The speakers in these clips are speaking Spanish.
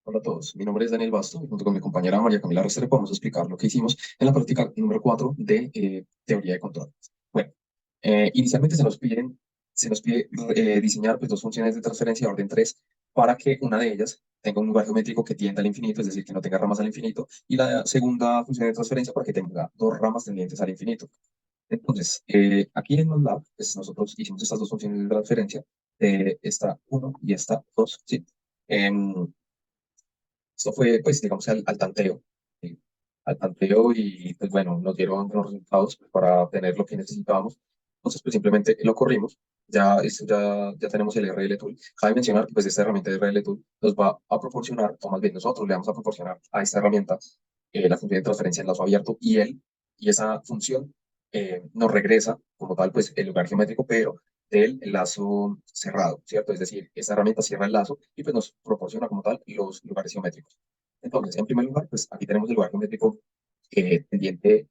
Hola a todos, mi nombre es Daniel Basto y junto con mi compañera María Camila Restrepo vamos a explicar lo que hicimos en la práctica número 4 de teoría de control. Bueno, inicialmente se nos pide diseñar pues, dos funciones de transferencia de orden 3 para que una de ellas tenga un lugar geométrico que tienda al infinito, es decir, que no tenga ramas al infinito, y la segunda función de transferencia para que tenga dos ramas tendientes al infinito. Entonces, aquí en MATLAB, pues nosotros hicimos estas dos funciones de transferencia, esta uno y esta 2, ¿sí? Em, Esto fue, pues, digamos, al tanteo, ¿sí? Al tanteo y, pues, bueno, nos dieron los resultados pues, para obtener lo que necesitábamos. Entonces, pues, simplemente lo corrimos. Ya tenemos el RL Tool. Cabe mencionar que, pues, esta herramienta de RL Tool nos va a proporcionar, o más bien nosotros le vamos a proporcionar a esta herramienta la función de transferencia en lazo abierto y esa función nos regresa, como tal, pues, el lugar geométrico, pero del lazo cerrado, ¿cierto? Es decir, esta herramienta cierra el lazo y pues nos proporciona como tal los lugares geométricos. Entonces, en primer lugar, pues aquí tenemos el lugar geométrico tendiente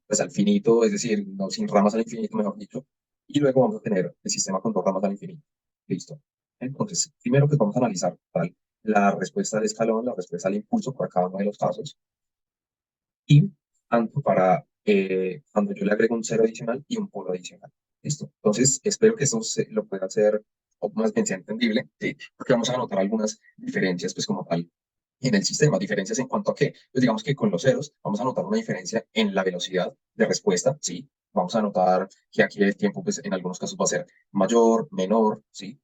pues, al finito, es decir, no sin ramas al infinito, mejor dicho. Y luego vamos a tener el sistema con dos ramas al infinito. Listo. Entonces, primero pues vamos a analizar tal, la respuesta al escalón, la respuesta al impulso por cada uno de los casos y tanto para cuando yo le agrego un cero adicional y un polo adicional. Listo. Entonces, espero que eso lo pueda hacer, o más bien sea entendible, ¿sí? Porque vamos a anotar algunas diferencias, pues como tal, en el sistema. Diferencias en cuanto a qué. Pues digamos que con los ceros vamos a notar una diferencia en la velocidad de respuesta, ¿sí? Vamos a notar que aquí el tiempo, pues en algunos casos va a ser mayor, menor, ¿sí?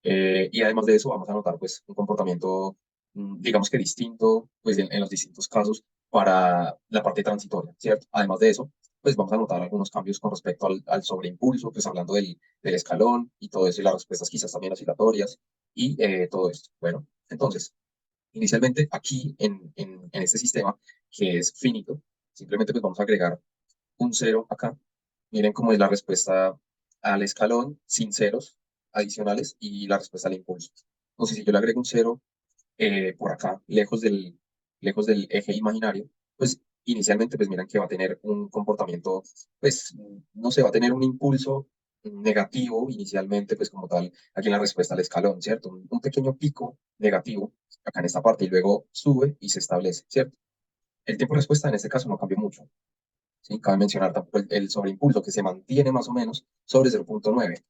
Y además de eso, vamos a notar pues un comportamiento, digamos que distinto, pues en los distintos casos para la parte transitoria, ¿cierto? Además de eso, pues vamos a notar algunos cambios con respecto al sobreimpulso, pues hablando del escalón y todo eso, y las respuestas quizás también oscilatorias y todo esto. Bueno, entonces, inicialmente aquí en este sistema, que es finito, simplemente pues vamos a agregar un cero acá. Miren cómo es la respuesta al escalón sin ceros adicionales y la respuesta al impulso. Entonces, si yo le agrego un cero por acá, lejos del eje imaginario, pues inicialmente, pues miran que va a tener un comportamiento, pues no sé, va a tener un impulso negativo inicialmente, pues como tal, aquí en la respuesta al escalón, ¿cierto? Un pequeño pico negativo acá en esta parte y luego sube y se establece, ¿cierto? El tiempo de respuesta en este caso no cambió mucho. ¿Sí? Cabe mencionar tampoco el sobreimpulso que se mantiene más o menos sobre 0,9.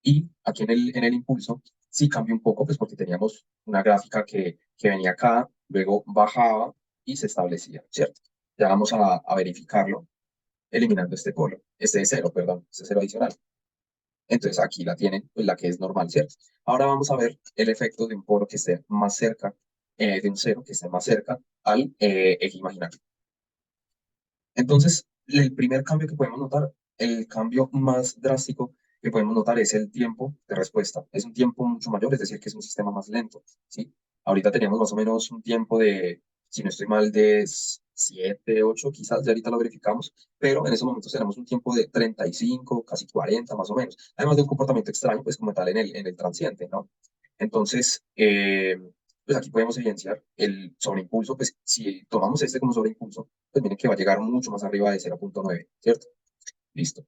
Y aquí en el impulso sí cambia un poco, pues porque teníamos una gráfica que venía acá, luego bajaba y se establecía, ¿cierto? Ya vamos a verificarlo eliminando este polo, este cero, perdón, este cero adicional. Entonces aquí la tienen, pues la que es normal, ¿cierto? Ahora vamos a ver el efecto de un polo que esté más cerca, de un cero que esté más cerca al eje imaginario. Entonces, el primer cambio que podemos notar, el cambio más drástico que podemos notar es el tiempo de respuesta. Es un tiempo mucho mayor, es decir, que es un sistema más lento, ¿sí? Ahorita teníamos más o menos un tiempo de, si no estoy mal, de 7, 8, quizás, ya ahorita lo verificamos, pero en esos momentos tenemos un tiempo de 35, casi 40, más o menos. Además de un comportamiento extraño, pues como tal en el transiente, ¿no? Entonces, pues aquí podemos evidenciar el sobreimpulso, pues si tomamos este como sobreimpulso, pues miren que va a llegar mucho más arriba de 0,9, ¿cierto? Listo.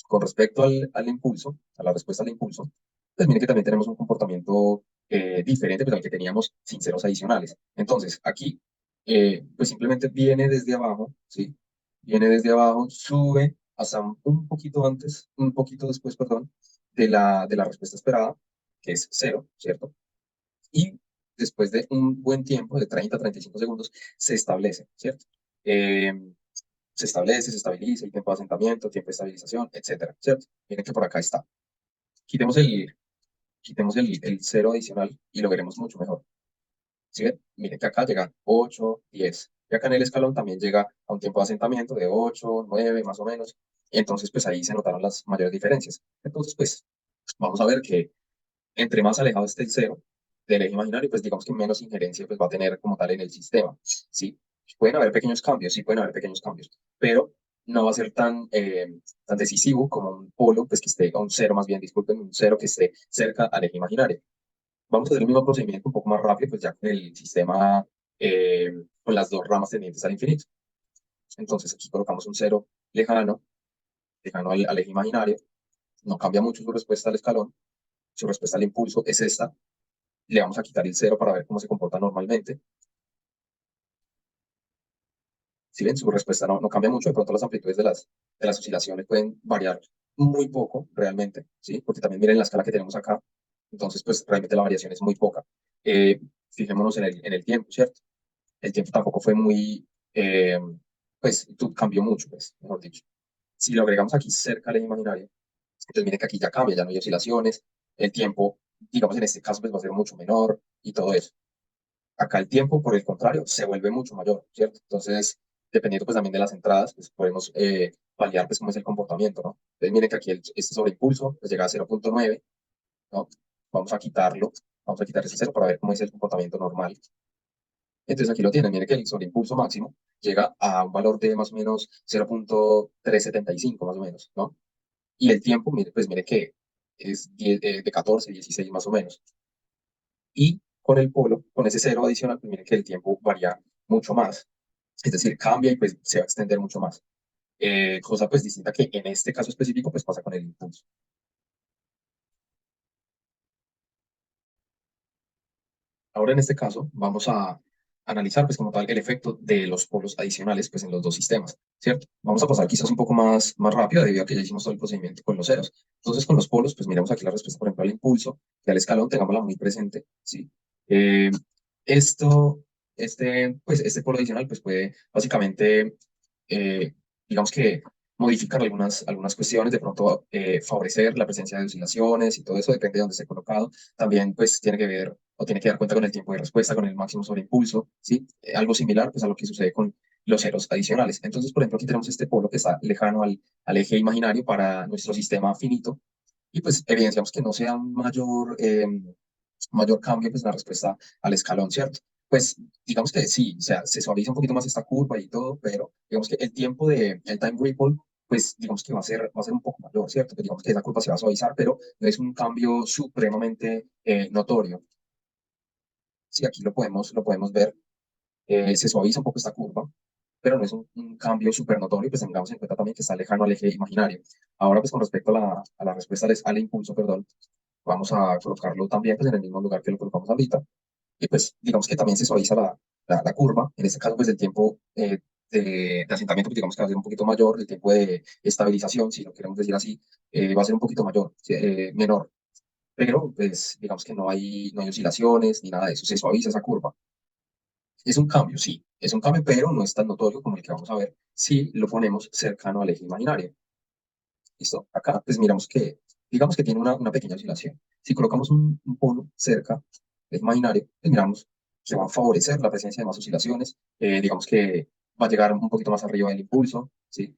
Con respecto al impulso, a la respuesta al impulso, pues miren que también tenemos un comportamiento diferente pues, al que teníamos sin ceros adicionales. Entonces, aquí, pues simplemente viene desde abajo, ¿sí? Viene desde abajo, sube hasta un poquito antes, un poquito después, perdón, de la respuesta esperada, que es cero, ¿cierto? Y después de un buen tiempo, de 30 a 35 segundos, se establece, ¿cierto? Eh, Se establece, se estabiliza el tiempo de asentamiento, tiempo de estabilización, etcétera, ¿cierto? Miren que por acá está. Quitemos el cero adicional y lo veremos mucho mejor. ¿Sí ven? Miren que acá llega 8, 10. Y acá en el escalón también llega a un tiempo de asentamiento de 8, 9, más o menos. Entonces, pues ahí se notaron las mayores diferencias. Entonces, pues vamos a ver que entre más alejado esté el cero del eje imaginario, pues digamos que menos injerencia pues, va a tener como tal en el sistema, ¿sí? Pueden haber pequeños cambios, sí pueden haber pequeños cambios, pero no va a ser tan decisivo como un polo, pues que esté, o un cero más bien, disculpen, un cero que esté cerca al eje imaginario. Vamos a hacer el mismo procedimiento un poco más rápido, pues ya con el sistema, con las dos ramas tendientes al infinito. Entonces aquí colocamos un cero lejano al eje imaginario, no cambia mucho su respuesta al escalón, su respuesta al impulso es esta, le vamos a quitar el cero para ver cómo se comporta normalmente. Si ven, su respuesta no cambia mucho, de pronto las amplitudes de las oscilaciones pueden variar muy poco realmente, ¿sí? Porque también miren la escala que tenemos acá, entonces pues realmente la variación es muy poca. Eh, Fijémonos en el tiempo, ¿cierto? El tiempo tampoco fue muy, pues cambió mucho, pues, mejor dicho. Si lo agregamos aquí cerca al imaginario, entonces miren que aquí ya cambia, ya no hay oscilaciones, el tiempo, digamos en este caso, pues va a ser mucho menor y todo eso. Acá el tiempo, por el contrario, se vuelve mucho mayor, ¿cierto? Entonces, dependiendo pues también de las entradas, pues podemos validar pues cómo es el comportamiento, ¿no? Entonces miren que aquí este sobreimpulso pues llega a 0,9, ¿no? Vamos a quitarlo, vamos a quitar ese cero para ver cómo es el comportamiento normal. Entonces aquí lo tienen, miren que el sobreimpulso máximo llega a un valor de más o menos 0,375 más o menos, ¿no? Y el tiempo, mire, pues mire que es de 14, 16 más o menos. Y con el polo, con ese cero adicional, pues mire que el tiempo varía mucho más. Es decir, cambia y pues se va a extender mucho más. Cosa pues distinta que en este caso específico pues pasa con el impulso. Ahora en este caso vamos a analizar pues como tal el efecto de los polos adicionales pues en los dos sistemas, ¿cierto? Vamos a pasar quizás un poco más rápido debido a que ya hicimos todo el procedimiento con los ceros. Entonces con los polos pues miramos aquí la respuesta por ejemplo al impulso y al escalón, tengámosla muy presente, ¿sí? Eh, esto, este polo adicional pues puede básicamente, eh, digamos que modificar algunas cuestiones, de pronto favorecer la presencia de oscilaciones y todo eso depende de dónde esté colocado. También pues tiene que ver o tiene que dar cuenta con el tiempo de respuesta, con el máximo sobreimpulso, ¿sí? Algo similar pues a lo que sucede con los ceros adicionales. Entonces, por ejemplo, aquí tenemos este polo que está lejano al eje imaginario para nuestro sistema finito y pues evidenciamos que no sea un mayor cambio pues en la respuesta al escalón, ¿cierto? Pues digamos que sí, o sea, se suaviza un poquito más esta curva y todo, pero digamos que el tiempo el time ripple, pues digamos que va a ser un poco mayor, ¿cierto? Pues digamos que esa curva se va a suavizar, pero no es un cambio supremamente notorio. Sí, aquí lo podemos ver, se suaviza un poco esta curva, pero no es un cambio súper notorio, pues tengamos en cuenta también que está lejano al eje imaginario. Ahora, pues con respecto a la respuesta al impulso, perdón, vamos a colocarlo también pues, en el mismo lugar que lo colocamos ahorita. Y pues digamos que también se suaviza la curva. En este caso, pues el tiempo de asentamiento, pues, digamos que va a ser un poquito mayor, el tiempo de estabilización, si lo queremos decir así, va a ser un poquito mayor, sí, menor. Pero pues digamos que no hay oscilaciones ni nada de eso, se suaviza esa curva. Es un cambio, sí, es un cambio, pero no es tan notorio como el que vamos a ver si lo ponemos cercano al eje imaginario. ¿Listo? Acá, pues miramos que, digamos que tiene una pequeña oscilación. Si colocamos un polo cerca del imaginario, pues miramos que va a favorecer la presencia de más oscilaciones. Digamos que va a llegar un poquito más arriba del impulso, ¿sí?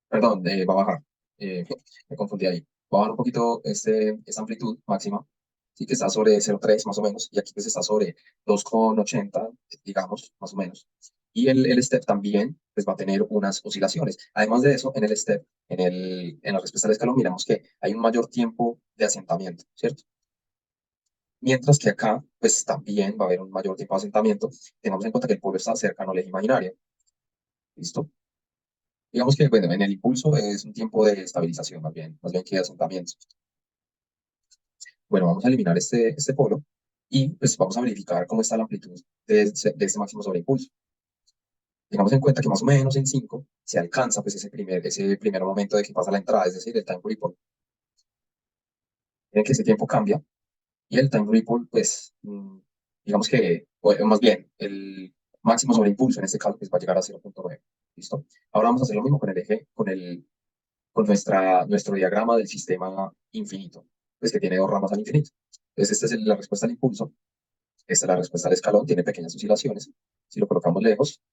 Perdón, va a bajar. Me confundí ahí. Va a bajar un poquito esta amplitud máxima, ¿sí? Que está sobre 0,3 más o menos, y aquí pues está sobre 2,80, digamos, más o menos. Y el step también pues va a tener unas oscilaciones. Además de eso, en el step, en la respuesta al escalón, miramos que hay un mayor tiempo de asentamiento, ¿cierto? Mientras que acá, pues también va a haber un mayor tiempo de asentamiento. Tengamos en cuenta que el polo está cercano al eje imaginario, ¿listo? Digamos que, bueno, en el impulso es un tiempo de estabilización, más bien que de asentamiento. Bueno, vamos a eliminar este polo y pues vamos a verificar cómo está la amplitud de este máximo sobreimpulso. Tengamos en cuenta que más o menos en 5 se alcanza pues ese primer momento de que pasa la entrada, es decir, el time ripple. Miren que ese tiempo cambia y el time ripple, pues, digamos que, o más bien, el máximo sobreimpulso en este caso pues va a llegar a 0,9. ¿Listo? Ahora vamos a hacer lo mismo con el eje, con nuestro diagrama del sistema infinito, pues que tiene dos ramas al infinito. Entonces, esta es la respuesta al impulso, esta es la respuesta al escalón, tiene pequeñas oscilaciones. Si lo colocamos lejos,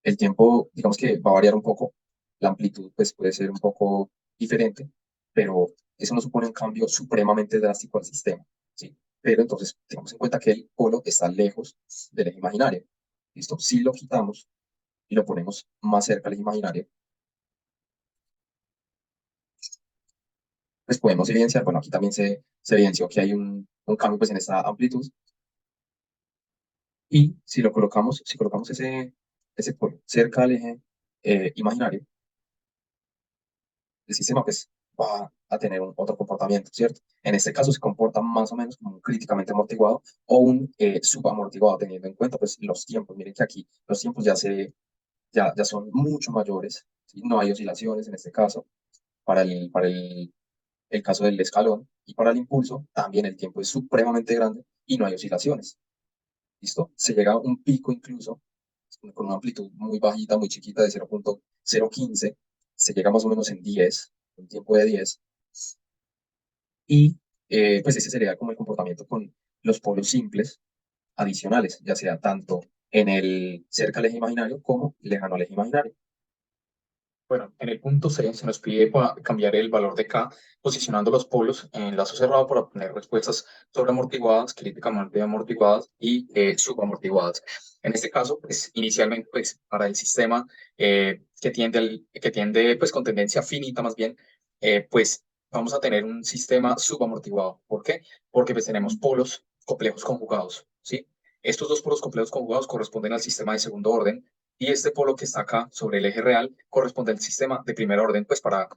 el tiempo, digamos que va a variar un poco, la amplitud pues puede ser un poco diferente, pero eso no supone un cambio supremamente drástico al sistema, ¿sí? Pero entonces, tengamos en cuenta que el polo está lejos del eje imaginario. ¿Listo? Si lo quitamos y lo ponemos más cerca al eje imaginario, pues podemos evidenciar, bueno, aquí también se evidenció que hay un cambio pues en esta amplitud y si colocamos ese polo cerca al eje imaginario, el sistema pues va a tener otro comportamiento, ¿cierto? En este caso se comporta más o menos como un críticamente amortiguado o un subamortiguado, teniendo en cuenta pues los tiempos. Miren que aquí los tiempos ya son mucho mayores, ¿sí? No hay oscilaciones en este caso para el caso del escalón, y para el impulso también el tiempo es supremamente grande y no hay oscilaciones. ¿Listo? Se llega a un pico incluso con una amplitud muy bajita, muy chiquita de 0,015, se llega más o menos en 10, un tiempo de 10, y pues ese sería como el comportamiento con los polos simples adicionales, ya sea tanto en el cerca al eje imaginario como lejano al eje imaginario. Bueno, en el punto C se nos pide cambiar el valor de K posicionando los polos en lazo cerrado para obtener respuestas sobreamortiguadas, críticamente amortiguadas y subamortiguadas. En este caso, pues inicialmente, pues para el sistema que tiende pues con tendencia finita más bien, pues vamos a tener un sistema subamortiguado. ¿Por qué? Porque pues tenemos polos complejos conjugados, ¿sí? Estos dos polos complejos conjugados corresponden al sistema de segundo orden y este polo que está acá sobre el eje real corresponde al sistema de primer orden, pues para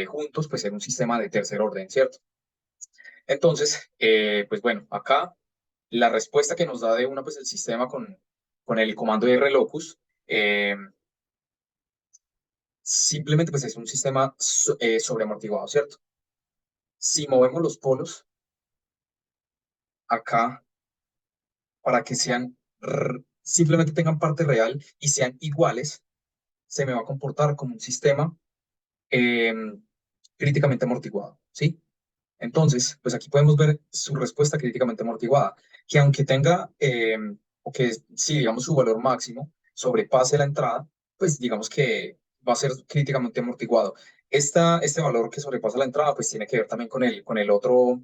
juntos, pues ser un sistema de tercer orden, ¿cierto? Entonces, pues bueno, acá la respuesta que nos da de una, pues el sistema con el comando de relocus, simplemente pues es un sistema sobreamortiguado, ¿cierto? Si movemos los polos acá para que simplemente tengan parte real y sean iguales, se me va a comportar como un sistema eh, críticamente amortiguado, ¿sí? Entonces, pues aquí podemos ver su respuesta críticamente amortiguada, que aunque tenga, o que si digamos su valor máximo sobrepase la entrada, pues digamos que va a ser críticamente amortiguado. Este valor que sobrepasa la entrada, pues tiene que ver también con el otro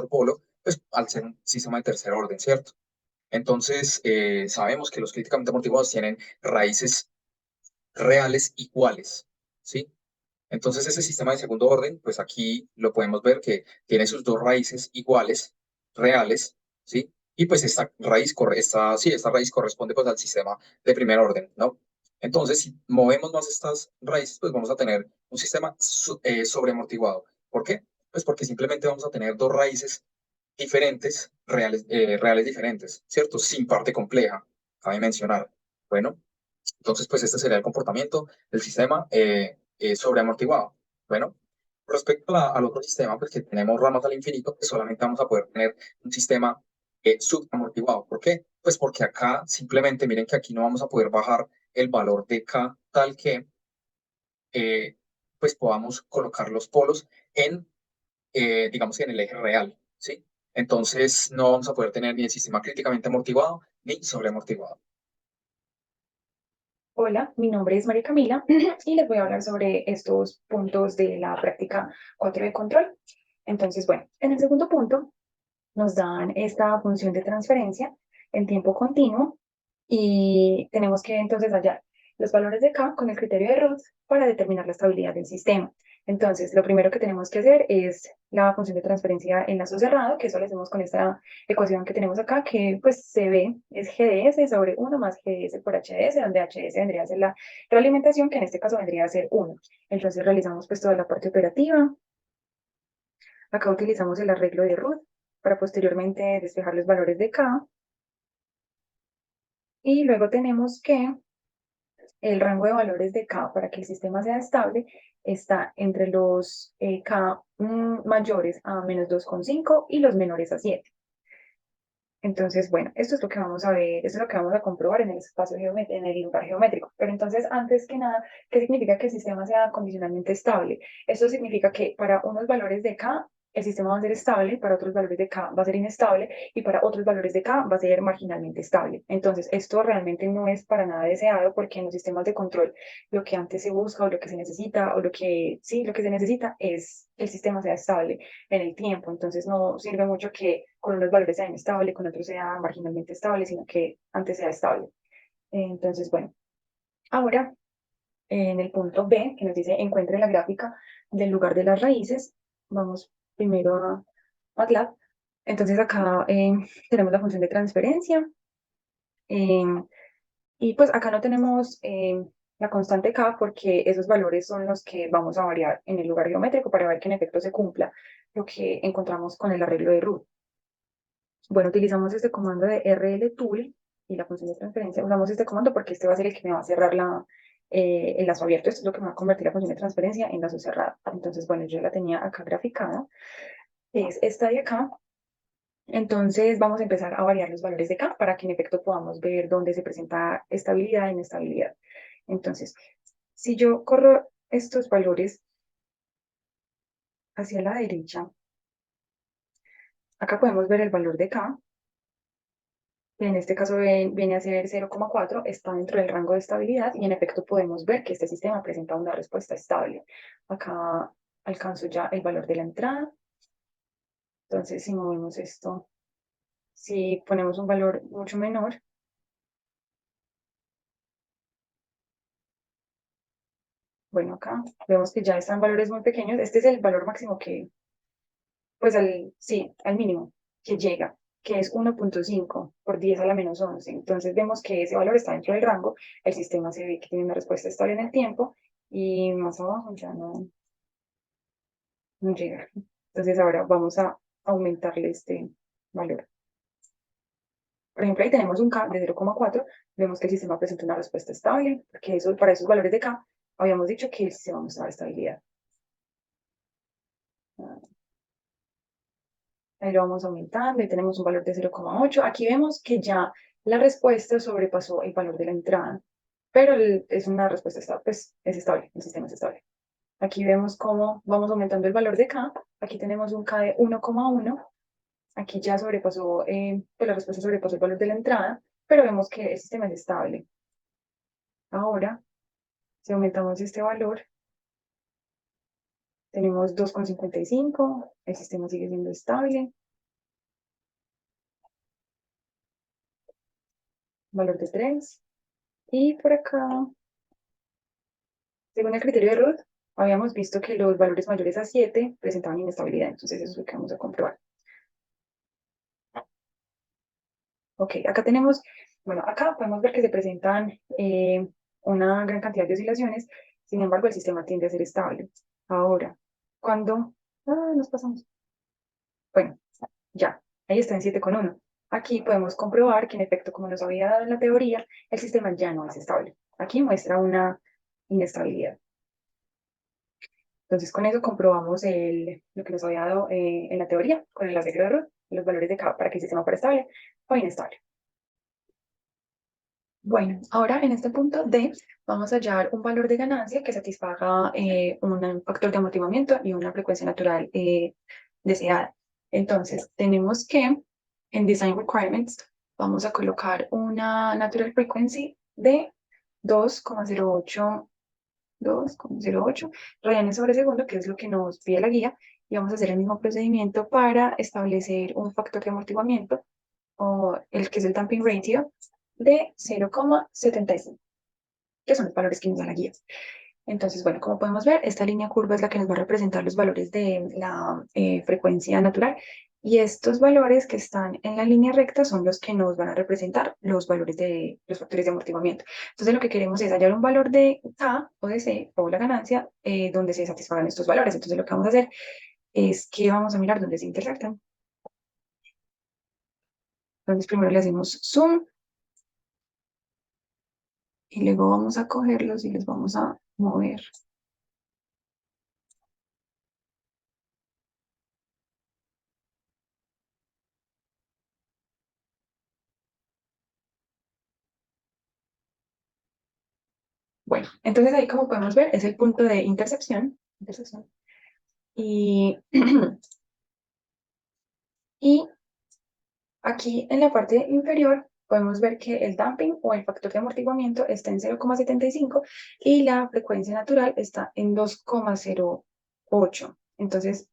polo, pues al ser un sistema de tercer orden, ¿cierto? Entonces, sabemos que los críticamente amortiguados tienen raíces reales iguales, ¿sí? Entonces, ese sistema de segundo orden, pues aquí lo podemos ver que tiene sus dos raíces iguales, reales, ¿sí? Y pues esta raíz corresponde pues al sistema de primer orden, ¿no? Entonces, si movemos más estas raíces, pues vamos a tener un sistema sobreamortiguado. ¿Por qué? Pues porque simplemente vamos a tener dos raíces diferentes, reales diferentes, ¿cierto? Sin parte compleja, cabe mencionar. Bueno, entonces, pues este sería el comportamiento del sistema sobreamortiguado. Bueno, respecto al otro sistema, pues que tenemos ramas al infinito, pues solamente vamos a poder tener un sistema subamortiguado. ¿Por qué? Pues porque acá simplemente, miren que aquí no vamos a poder bajar el valor de K tal que eh, pues podamos colocar los polos digamos que en el eje real, ¿sí? Entonces no vamos a poder tener ni el sistema críticamente amortiguado ni sobreamortiguado. Hola, mi nombre es María Camila y les voy a hablar sobre estos puntos de la práctica 4 de control. Entonces, bueno, en el segundo punto nos dan esta función de transferencia en tiempo continuo y tenemos que entonces hallar los valores de K con el criterio de Roth para determinar la estabilidad del sistema. Entonces, lo primero que tenemos que hacer es la función de transferencia en lazo cerrado, que eso lo hacemos con esta ecuación que tenemos acá, que pues se ve, es GDS sobre 1 más GDS por HDS, donde HDS vendría a ser la realimentación, que en este caso vendría a ser 1. Entonces, realizamos pues toda la parte operativa. Acá utilizamos el arreglo de Roth para posteriormente despejar los valores de K. Y luego tenemos que el rango de valores de K para que el sistema sea estable está entre los K mayores a -2,5 y los menores a 7. Entonces, bueno, esto es lo que vamos a ver, esto es lo que vamos a comprobar en el espacio en el lugar geométrico. Pero entonces, antes que nada, ¿qué significa que el sistema sea condicionalmente estable? Esto significa que para unos valores de K, el sistema va a ser estable, para otros valores de K va a ser inestable y para otros valores de K va a ser marginalmente estable. Entonces, esto realmente no es para nada deseado porque en los sistemas de control lo que antes se busca o lo que se necesita o lo que se necesita es que el sistema sea estable en el tiempo. Entonces no sirve mucho que con unos valores sea inestable, con otros sea marginalmente estable, sino que antes sea estable. Entonces, bueno, ahora en el punto B, que nos dice encuentre la gráfica del lugar de las raíces, vamos primero a MATLAB. Entonces acá tenemos la función de transferencia. eh, y pues acá no tenemos la constante K porque esos valores son los que vamos a variar en el lugar geométrico para ver que en efecto se cumpla lo que encontramos con el arreglo de root. Bueno, utilizamos este comando de rltool y la función de transferencia. Usamos este comando porque este va a ser el que me va a cerrar el lazo abierto. Esto es lo que me va a convertir la función de transferencia en lazo cerrado. Entonces, bueno, yo la tenía acá graficada, que es esta de acá. Entonces, vamos a empezar a variar los valores de K para que en efecto podamos ver dónde se presenta estabilidad e inestabilidad. Entonces, si yo corro estos valores hacia la derecha, acá podemos ver el valor de K, que en este caso viene a ser 0,4, está dentro del rango de estabilidad y en efecto podemos ver que este sistema presenta una respuesta estable. Acá alcanzo ya el valor de la entrada. Entonces, si movemos esto, si ponemos un valor mucho menor, bueno, acá vemos que ya están valores muy pequeños. Este es el valor máximo que, pues sí, al mínimo que llega, que es 1,5 por 10 a la menos 11. Entonces vemos que ese valor está dentro del rango, el sistema se ve que tiene una respuesta estable en el tiempo y más abajo ya no llega. Entonces ahora vamos a aumentarle este valor. Por ejemplo, ahí tenemos un K de 0,4, vemos que el sistema presenta una respuesta estable, porque para esos valores de K habíamos dicho que el sistema mostraba estabilidad. Ahí lo vamos aumentando y tenemos un valor de 0,8. Aquí vemos que ya la respuesta sobrepasó el valor de la entrada, pero es una respuesta estable, pues es estable, el sistema es estable. Aquí vemos cómo vamos aumentando el valor de K. Aquí tenemos un K de 1,1. Aquí ya sobrepasó, pues la respuesta sobrepasó el valor de la entrada, pero vemos que el sistema es estable. Ahora, si aumentamos este valor, tenemos 2,55, el sistema sigue siendo estable, valor de 3. Y por acá, según el criterio de Roth, habíamos visto que los valores mayores a 7 presentaban inestabilidad, entonces eso es lo que vamos a comprobar. Ok, acá tenemos, bueno, acá podemos ver que se presentan una gran cantidad de oscilaciones, sin embargo el sistema tiende a ser estable. Ahora, cuando, nos pasamos. Bueno, ya, ahí está en 7,1. Aquí podemos comprobar que en efecto, como nos había dado en la teoría, el sistema ya no es estable. Aquí muestra una inestabilidad. Entonces, con eso comprobamos lo que nos había dado en la teoría, con el arreglo de Roth, los valores de K para que el sistema fuera estable o inestable. Bueno, ahora en este punto D vamos a hallar un valor de ganancia que satisfaga un factor de amortiguamiento y una frecuencia natural deseada. Entonces, tenemos que en Design Requirements vamos a colocar una Natural Frequency de 2,08 radianes sobre segundo, que es lo que nos pide la guía, y vamos a hacer el mismo procedimiento para establecer un factor de amortiguamiento, o el que es el damping ratio, de 0,75, que son los valores que nos da la guía. Entonces, bueno, como podemos ver, esta línea curva es la que nos va a representar los valores de la frecuencia natural, y estos valores que están en la línea recta son los que nos van a representar los valores de los factores de amortiguamiento. Entonces, lo que queremos es hallar un valor de K o de C o la ganancia donde se satisfagan estos valores. Entonces, lo que vamos a hacer es que vamos a mirar dónde se intersectan. Entonces, primero le hacemos zoom y luego vamos a cogerlos y los vamos a mover. Bueno, entonces ahí como podemos ver es el punto de intersección. Y, y aquí en la parte inferior podemos ver que el damping o el factor de amortiguamiento está en 0,75 y la frecuencia natural está en 2,08. Entonces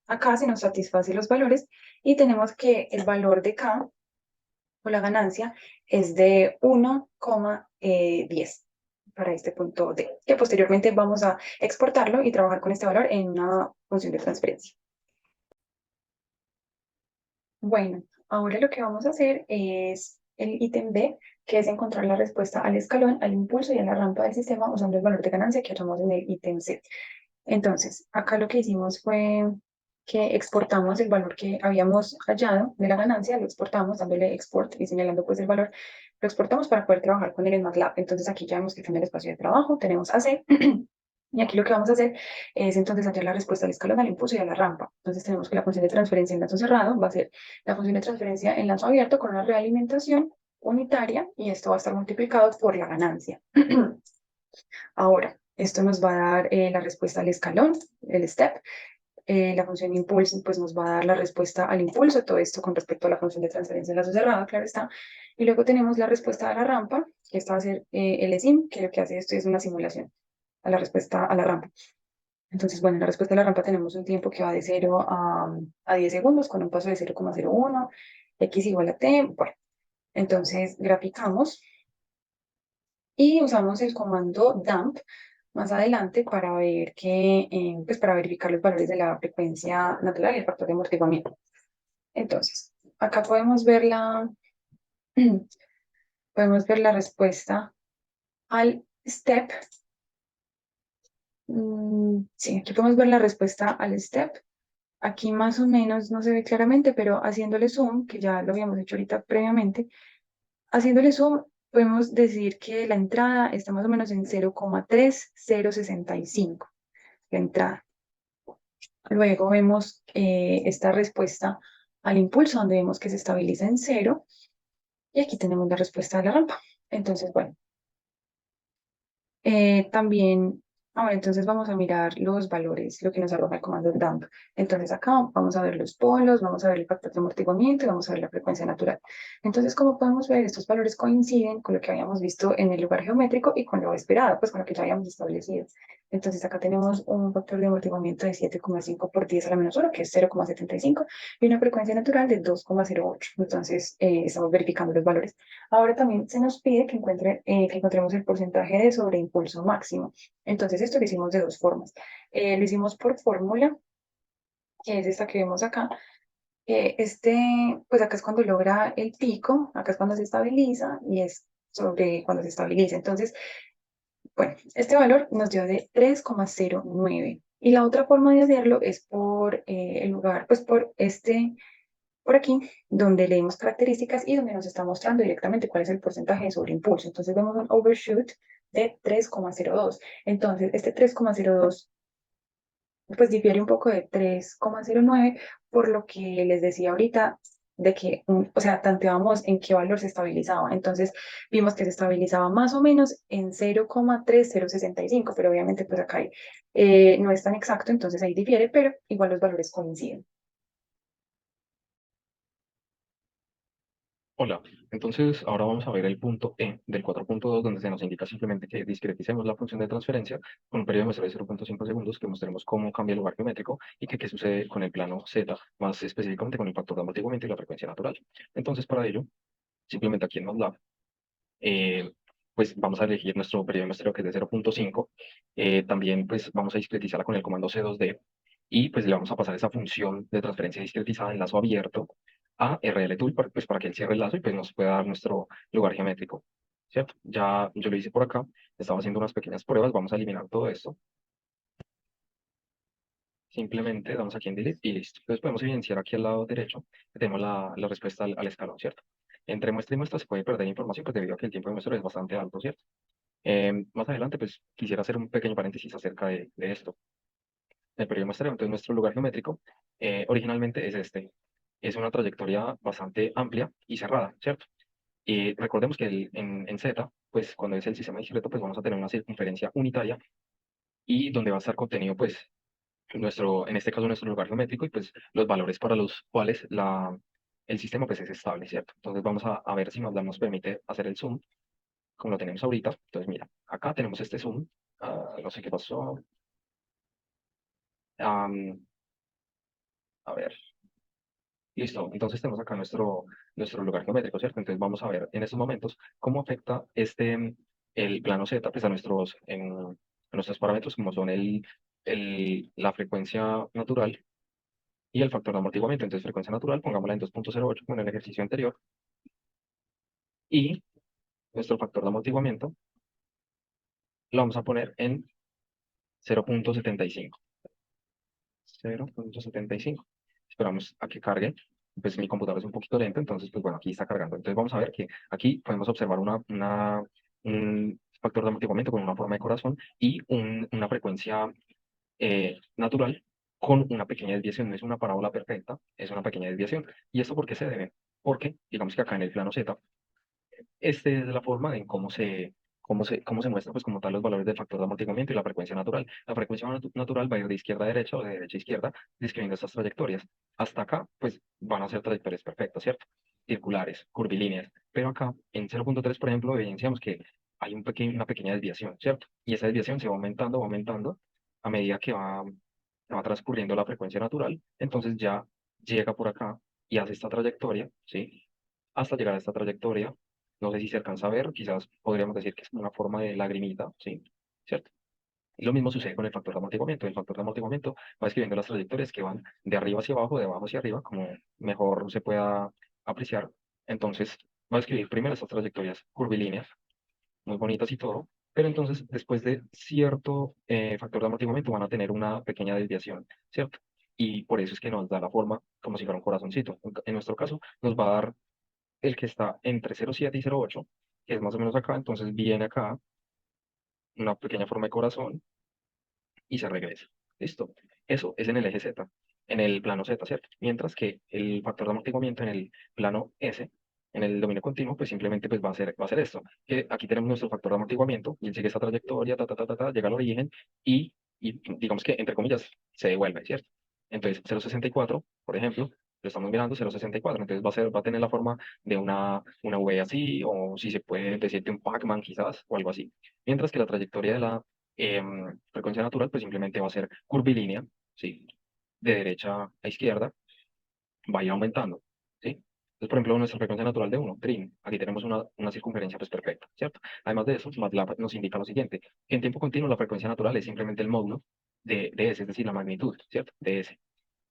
acá se nos satisfacen los valores y tenemos que el valor de K o la ganancia es de 1,10 para este punto D, que posteriormente vamos a exportarlo y trabajar con este valor en una función de transferencia. Bueno, ahora lo que vamos a hacer es el ítem B, que es encontrar la respuesta al escalón, al impulso y a la rampa del sistema usando el valor de ganancia que hallamos en el ítem C. Entonces, acá lo que hicimos fue que exportamos el valor que habíamos hallado de la ganancia, lo exportamos dándole export y señalando pues el valor, lo exportamos para poder trabajar con él en MATLAB. Entonces aquí ya vemos que tiene el espacio de trabajo, tenemos AC, y aquí lo que vamos a hacer es entonces hallar la respuesta al escalón, al impulso y a la rampa. Entonces tenemos que la función de transferencia en lazo cerrado va a ser la función de transferencia en lazo abierto con una realimentación unitaria y esto va a estar multiplicado por la ganancia. Ahora, esto nos va a dar la respuesta al escalón, el step. La función impulso pues nos va a dar la respuesta al impulso, todo esto con respecto a la función de transferencia en lazo cerrado, claro está. Y luego tenemos la respuesta a la rampa, que esta va a ser el SIM, que lo que hace esto es una simulación a la respuesta a la rampa. Entonces, bueno, en la respuesta a la rampa tenemos un tiempo que va de 0 a 10 segundos con un paso de 0,01, x igual a t. Bueno, entonces graficamos y usamos el comando dump más adelante para ver que, pues para verificar los valores de la frecuencia natural y el factor de amortiguamiento. Entonces, acá podemos ver la respuesta al step. Sí, aquí podemos ver la respuesta al step. Aquí más o menos no se ve claramente, pero haciéndole zoom, que ya lo habíamos hecho ahorita previamente, haciéndole zoom podemos decir que la entrada está más o menos en 0,3065, la entrada. Luego vemos esta respuesta al impulso, donde vemos que se estabiliza en 0, y aquí tenemos la respuesta de la rampa. Entonces, bueno, también, ahora entonces vamos a mirar los valores, lo que nos arroja el comando dump. Entonces acá vamos a ver los polos, vamos a ver el factor de amortiguamiento y vamos a ver la frecuencia natural. Entonces, como podemos ver, estos valores coinciden con lo que habíamos visto en el lugar geométrico y con lo esperado, pues con lo que ya habíamos establecido. Entonces acá tenemos un factor de amortiguamiento de 7,5 por 10 a la menos 1, que es 0,75, y una frecuencia natural de 2,08. Entonces, estamos verificando los valores. Ahora también se nos pide que encontremos el porcentaje de sobreimpulso máximo. Entonces, esto lo hicimos de dos formas. Lo hicimos por fórmula, que es esta que vemos acá. Pues acá es cuando logra el pico, acá es cuando se estabiliza y es sobre cuando se estabiliza. Entonces, bueno, este valor nos dio de 3,09. Y la otra forma de hacerlo es por el lugar, pues por aquí, donde leemos características y donde nos está mostrando directamente cuál es el porcentaje de sobreimpulso. Entonces vemos un overshoot de 3,02. Entonces, este 3,02 pues difiere un poco de 3,09, por lo que les decía ahorita de que, o sea, tanteábamos en qué valor se estabilizaba. Entonces, vimos que se estabilizaba más o menos en 0,3065, pero obviamente pues acá no es tan exacto, entonces ahí difiere, pero igual los valores coinciden. Hola, entonces ahora vamos a ver el punto E del 4.2, donde se nos indica simplemente que discreticemos la función de transferencia con un periodo de muestra de 0,5 segundos, que mostremos cómo cambia el lugar geométrico y que qué sucede con el plano Z, más específicamente con el factor de amortiguamiento y la frecuencia natural. Entonces, para ello, simplemente aquí en MATLAB, eh, pues vamos a elegir nuestro periodo de muestreo que es de 0,5. También pues vamos a discretizarla con el comando C2D y pues le vamos a pasar esa función de transferencia discretizada en lazo abierto a RLTool pues, para que él cierre el lazo y pues nos pueda dar nuestro lugar geométrico, ¿cierto? Ya yo lo hice por acá, estaba haciendo unas pequeñas pruebas, vamos a eliminar todo esto. Simplemente damos aquí en Delete y listo. Entonces podemos evidenciar aquí al lado derecho que tenemos la respuesta al escalón, ¿cierto? Entre muestra y muestra se puede perder información pues debido a que el tiempo de muestra es bastante alto, ¿cierto? Más adelante, pues quisiera hacer un pequeño paréntesis acerca de esto. El periodo muestreo, entonces nuestro lugar geométrico, originalmente es este. Es una trayectoria bastante amplia y cerrada, ¿cierto? Y recordemos que en Z, pues cuando es el sistema discreto, pues vamos a tener una circunferencia unitaria y donde va a estar contenido, pues, en este caso, nuestro lugar geométrico y pues los valores para los cuales el sistema pues es estable, ¿cierto? Entonces vamos a ver si nos permite hacer el zoom como lo tenemos ahorita. Entonces, mira, acá tenemos este zoom. No sé qué pasó. Am, a ver, listo. Entonces tenemos acá nuestro lugar geométrico, ¿cierto? Entonces vamos a ver en estos momentos cómo afecta el plano Z pues, a nuestros parámetros, como son la frecuencia natural y el factor de amortiguamiento. Entonces, frecuencia natural, pongámosla en 2,08 como en el ejercicio anterior. y nuestro factor de amortiguamiento lo vamos a poner en 0.75. 0.75. Esperamos a que cargue. Pues mi computador es un poquito lento, entonces, pues bueno, aquí está cargando. Entonces vamos a ver que aquí podemos observar un factor de amortiguamiento con una forma de corazón y una frecuencia natural con una pequeña desviación. No es una parábola perfecta, es una pequeña desviación. ¿Y esto por qué se debe? Porque, digamos que acá en el plano Z, esta es la forma en cómo se muestra, pues como tal, los valores del factor de amortiguamiento y la frecuencia natural. La frecuencia natural va a ir de izquierda a derecha o de derecha a izquierda, describiendo estas trayectorias. Hasta acá, pues van a ser trayectorias perfectas, ¿cierto? Circulares, curvilíneas. Pero acá, en 0.3, por ejemplo, evidenciamos que hay una pequeña desviación, ¿cierto? Y esa desviación se va aumentando a medida que va transcurriendo la frecuencia natural. Entonces ya llega por acá y hace esta trayectoria, ¿sí? Hasta llegar a esta trayectoria. No sé si se alcanza a ver, quizás podríamos decir que es una forma de lagrimita, ¿sí? ¿Cierto? Y lo mismo sucede con el factor de amortiguamiento. El factor de amortiguamiento va escribiendo las trayectorias que van de arriba hacia abajo, de abajo hacia arriba, como mejor se pueda apreciar. Entonces, va a escribir primero estas trayectorias curvilíneas, muy bonitas y todo, pero entonces después de cierto factor de amortiguamiento van a tener una pequeña desviación, ¿cierto? Y por eso es que nos da la forma como si fuera un corazoncito. En nuestro caso, nos va a dar el que está entre 0,7 y 0,8, que es más o menos acá, entonces viene acá una pequeña forma de corazón y se regresa. ¿Listo? Eso es en el eje Z, en el plano Z, ¿cierto? Mientras que el factor de amortiguamiento en el plano S, en el dominio continuo, pues simplemente pues va a ser esto, que aquí tenemos nuestro factor de amortiguamiento y él sigue esa trayectoria, llega al origen y digamos que, entre comillas, se devuelve, ¿cierto? Entonces, 0,64, por ejemplo, lo estamos mirando 0,64, entonces va a tener la forma de una V así, o si se puede decir de un Pac-Man quizás, o algo así. Mientras que la trayectoria de la frecuencia natural, pues simplemente va a ser curvilínea, ¿sí? De derecha a izquierda, va a ir aumentando, ¿sí? Entonces, por ejemplo, nuestra frecuencia natural de 1, trim, aquí tenemos una circunferencia pues perfecta, ¿cierto? Además de eso, MATLAB nos indica lo siguiente, que en tiempo continuo la frecuencia natural es simplemente el módulo de S, es decir, la magnitud, ¿cierto? De S.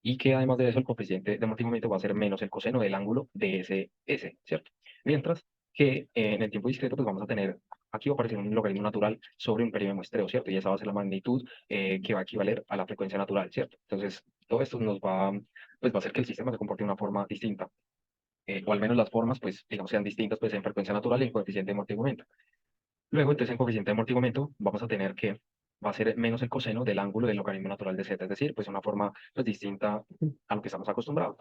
Y que además de eso, el coeficiente de amortiguamiento va a ser menos el coseno del ángulo de ese S, ¿cierto? Mientras que en el tiempo discreto, pues vamos a tener, aquí va a aparecer un logaritmo natural sobre un periodo de muestreo, ¿cierto? Y esa va a ser la magnitud que va a equivaler a la frecuencia natural, ¿cierto? Entonces, todo esto pues va a hacer que el sistema se comporte de una forma distinta, o al menos las formas, pues, digamos, sean distintas, pues, en frecuencia natural y en coeficiente de amortiguamiento. Luego, entonces, en coeficiente de amortiguamiento vamos a tener que va a ser menos el coseno del ángulo del logaritmo natural de z, es decir, pues una forma pues, distinta a lo que estamos acostumbrados.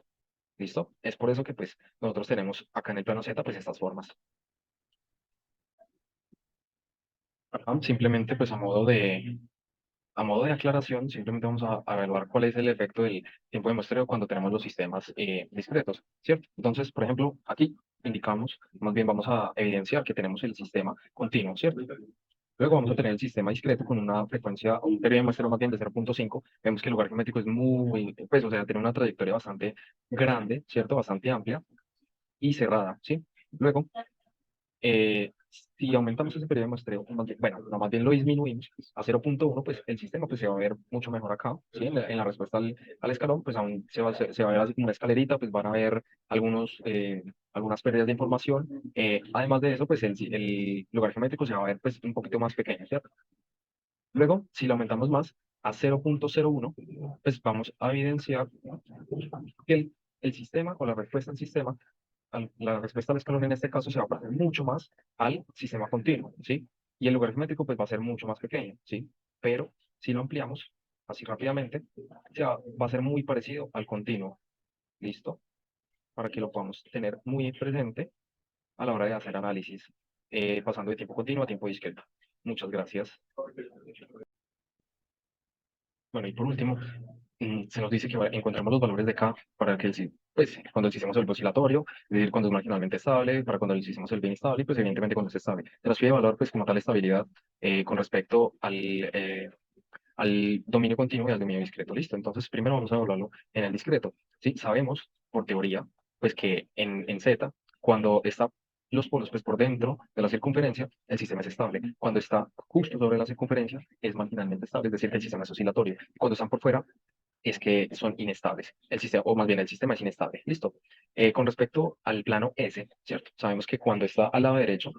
¿Listo? Es por eso que pues nosotros tenemos acá en el plano z pues estas formas. Ajá, simplemente pues a modo de aclaración, simplemente vamos a evaluar cuál es el efecto del tiempo de muestreo cuando tenemos los sistemas discretos, ¿cierto? Entonces, por ejemplo, aquí indicamos, más bien vamos a evidenciar que tenemos el sistema continuo, ¿cierto? Luego vamos a tener el sistema discreto con una frecuencia, un periodo de muestreo más bien de 0.5. Vemos que el lugar geométrico es muy, pues, o sea, tiene una trayectoria bastante grande, ¿cierto? Bastante amplia y cerrada, ¿sí? Luego, eh, si aumentamos ese periodo de muestreo, bueno, no, más bien lo disminuimos a 0.1, pues el sistema pues, se va a ver mucho mejor acá, ¿sí? En la respuesta al escalón, pues aún se va a ver así como una escalerita, pues van a ver algunas pérdidas de información. Además de eso, pues el lugar geométrico se va a ver pues un poquito más pequeño, ¿cierto? Luego, si lo aumentamos más a 0.01, pues vamos a evidenciar que el sistema o la respuesta al sistema, la respuesta al escalón en este caso se va a parecer mucho más al sistema continuo, ¿sí? Y el lugar geométrico pues va a ser mucho más pequeño, ¿sí? Pero si lo ampliamos así rápidamente, va a ser muy parecido al continuo, ¿listo? Para que lo podamos tener muy presente a la hora de hacer análisis, pasando de tiempo continuo a tiempo discreto. Muchas gracias. Bueno, y por último, se nos dice que encontramos los valores de K para que pues, cuando el sistema se vuelve oscilatorio, es decir, cuando es marginalmente estable, para cuando el sistema se vuelve inestable, y pues evidentemente cuando es estable. Se nos pide evaluar pues como tal estabilidad con respecto al dominio continuo y al dominio discreto. Listo, entonces primero vamos a evaluarlo en el discreto. ¿Sí? Sabemos, por teoría, pues que en Z, cuando está los polos pues, por dentro de la circunferencia, el sistema es estable. Cuando está justo sobre la circunferencia, es marginalmente estable, es decir, que el sistema es oscilatorio. Cuando están por fuera, es que son inestables. El sistema, o más bien el sistema es inestable. Listo. Con respecto al plano S, ¿cierto? Sabemos que cuando está al lado derecho,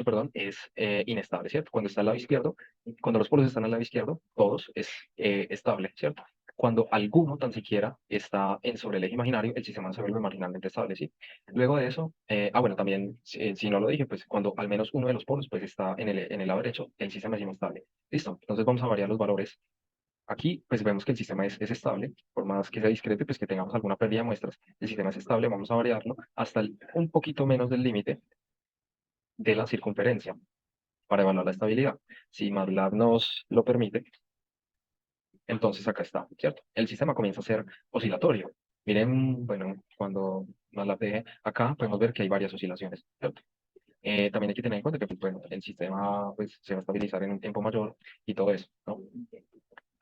perdón, es inestable, ¿cierto? Cuando está al lado izquierdo, cuando los polos están al lado izquierdo, todos es estable, ¿cierto? Cuando alguno tan siquiera está sobre el eje imaginario, el sistema se vuelve marginalmente estable, ¿sí? Luego de eso, bueno, también, si no lo dije, pues cuando al menos uno de los polos pues está en el lado derecho, el sistema es inestable. ¿Listo? Entonces vamos a variar los valores. Aquí, pues vemos que el sistema es estable, por más que sea discreto, pues que tengamos alguna pérdida de muestras, el sistema es estable, vamos a variarlo hasta un poquito menos del límite de la circunferencia para evaluar la estabilidad. Si MATLAB nos lo permite, entonces acá está, ¿cierto? El sistema comienza a ser oscilatorio. Miren, bueno, cuando MATLAB deje acá, podemos ver que hay varias oscilaciones, ¿cierto? También hay que tener en cuenta que pues, bueno, el sistema pues, se va a estabilizar en un tiempo mayor y todo eso, ¿no?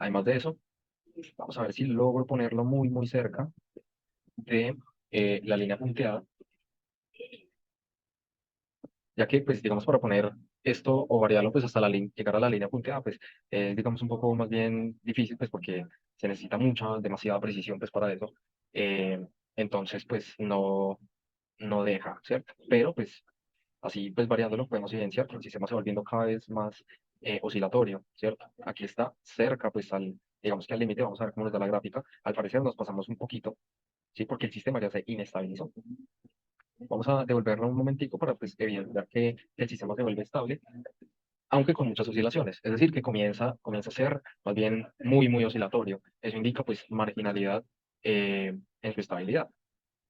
Además de eso, vamos a ver si logro ponerlo muy, muy cerca de la línea punteada, ya que, pues, digamos, para poner esto o variarlo, pues, hasta llegar a la línea punteada, pues, es, digamos, un poco más bien difícil, pues, porque se necesita demasiada precisión, pues, para eso. Eh, entonces, pues, no deja, ¿cierto? Pero, pues, así, pues, variándolo, podemos evidenciar que el sistema se va volviendo cada vez más oscilatorio, ¿cierto? Aquí está cerca, pues, digamos que al límite, vamos a ver cómo nos da la gráfica. Al parecer nos pasamos un poquito, ¿sí? Porque el sistema ya se inestabilizó. Vamos a devolverlo un momentico para pues, evidenciar que el sistema se vuelve estable, aunque con muchas oscilaciones. Es decir, que comienza a ser más bien muy, muy oscilatorio. Eso indica pues marginalidad en su estabilidad.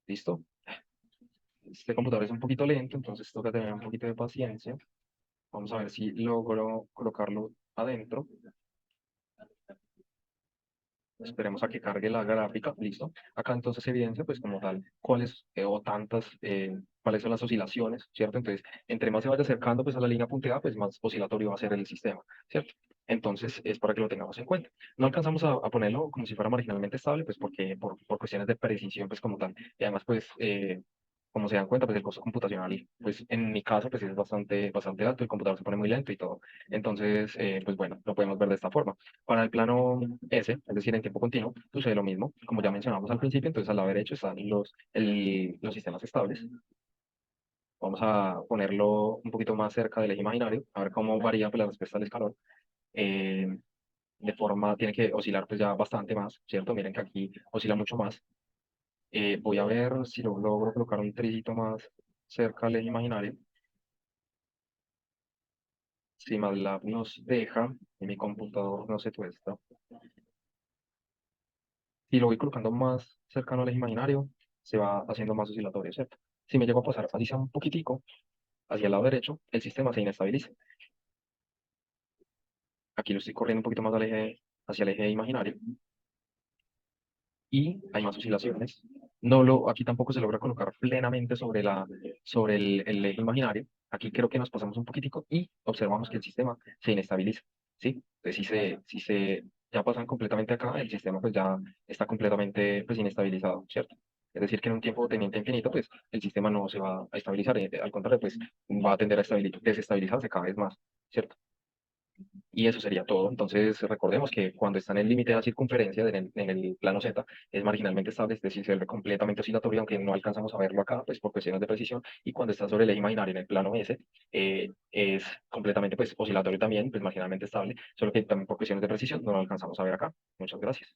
¿Listo? Este computador es un poquito lento, entonces toca tener un poquito de paciencia. Vamos a ver si logro colocarlo adentro. Esperemos a que cargue la gráfica, listo. Acá entonces evidencia, pues como tal, cuáles son las oscilaciones, ¿cierto? Entonces, entre más se vaya acercando pues a la línea punteada, pues más oscilatorio va a ser el sistema, ¿cierto? Entonces, es para que lo tengamos en cuenta. No alcanzamos a ponerlo como si fuera marginalmente estable, pues porque por cuestiones de precisión, pues como tal. Y además, pues, como se dan cuenta, pues el costo computacional, pues en mi caso, pues es bastante, bastante alto, el computador se pone muy lento y todo. Entonces, pues bueno, lo podemos ver de esta forma. Para el plano S, es decir, en tiempo continuo, sucede lo mismo, como ya mencionamos al principio, entonces al lado derecho están los sistemas estables. Vamos a ponerlo un poquito más cerca del eje imaginario, a ver cómo varía pues, la respuesta al escalón. Eh, tiene que oscilar pues ya bastante más, ¿cierto? Miren que aquí oscila mucho más. Voy a ver si lo logro colocar un tricito más cerca del eje imaginario. Si MATLAB nos deja, y mi computador no se tuesta. Si lo voy colocando más cercano al eje imaginario, se va haciendo más oscilatorio, ¿cierto? Si me llego a pasar así sea un poquitico hacia el lado derecho, el sistema se inestabiliza. Aquí lo estoy corriendo un poquito más hacia el eje imaginario y hay más oscilaciones. Aquí tampoco se logra colocar plenamente sobre el eje imaginario. Aquí creo que nos pasamos un poquitico y observamos que el sistema se inestabiliza, ¿sí? Entonces, si se ya pasan completamente acá, el sistema pues ya está completamente pues inestabilizado, ¿cierto? Es decir, que en un tiempo teniente infinito, pues el sistema no se va a estabilizar, al contrario, pues va a tender a desestabilizarse cada vez más, ¿cierto? Y eso sería todo. Entonces, recordemos que cuando está en el límite de la circunferencia, en el plano Z, es marginalmente estable, es decir, se vuelve completamente oscilatorio, aunque no alcanzamos a verlo acá, pues por cuestiones de precisión. Y cuando está sobre el eje imaginario en el plano S, es completamente pues, oscilatorio también, pues marginalmente estable, solo que también por cuestiones de precisión no lo alcanzamos a ver acá. Muchas gracias.